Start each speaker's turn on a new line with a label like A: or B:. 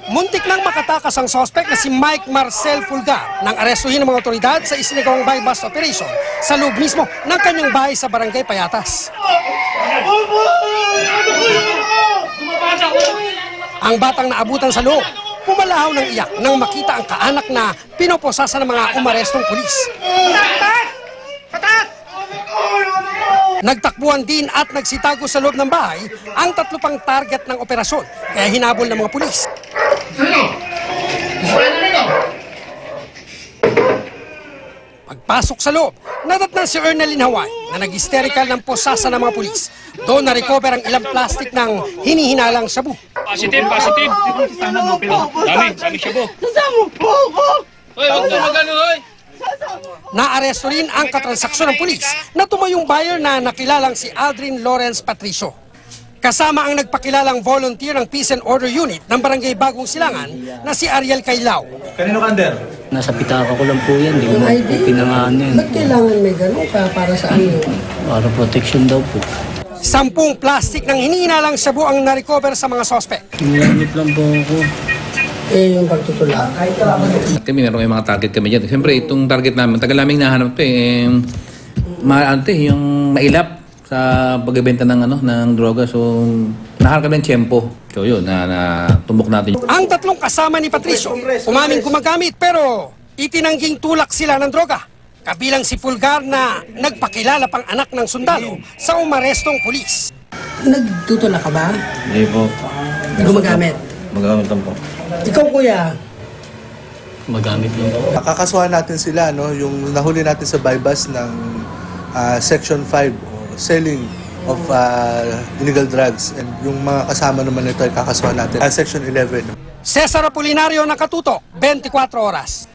A: Muntik nang makatakas ang sospek na si Mike Marcel Fulgar nang arestuhin ng mga otoridad sa isinagawang buy-bust operation sa loob mismo ng kanyang bahay sa Barangay Payatas. Ang batang naabutan sa loob, pumalahaw ng iyak nang makita ang kaanak na pinoposasa ng mga umarestong pulis. Nagtakbuhan din at nagsitago sa loob ng bahay ang 3 pang target ng operasyon, kaya hinabol ng mga pulis. Pagpasok sa loob, nadatnan si Ernalyn Haway na nag-hysterical ng posasa ng mga pulis. Doon na-recover ang ilang plastic ng hinihinalang shabu.
B: Positive. Dami shabu. Hoy, wag na magano, hoy.
A: Naaresto rin ang katransaksyon ng pulis na tumayong buyer na nakilalang si Aldrin Lawrence Patricio. Kasama ang nagpakilalang volunteer ng Peace and Order Unit ng Barangay Bagong Silangan na si Ariel Kailao.
C: Kanino kander?
D: Nasa pitaka ko lang po yan, di mo po pinangaan yan.
A: Ba't kailangan may gano'n ka para saan yun?
D: Para protection daw po.
A: 10 plastic ng hinihinalang shabu ang na-recover sa mga sospek.
D: Nilanip lang po ako.
A: Yung pagtutula.
B: Kami meron mga target kami dyan. Siyempre, itong target namin, tagal namin nahanap ito yung mailap sa pagbebenta ng droga. So, nahanap kami ng tiyempo. So, yun, tumbok natin.
A: Ang 3 kasama ni Patricio, umaming gumagamit pero itinangging tulak sila ng droga. Kabilang si Fulgar na nagpakilala pang anak ng sundalo sa umarestong pulis. Nagtutula ka ba?
C: Hindi po.
A: Gumagamit?
C: Magamit lang po.
A: Ikaw, kuya?
D: Magamit lang po.
E: Kakasuhan natin sila, no? Yung nahuli natin sa buy-bust ng Section 5 o selling of illegal drugs, and yung mga kasama naman nito ay kakasuhan natin Section 11.
A: Cesar Apolinario, Nakatutok, 24 Oras.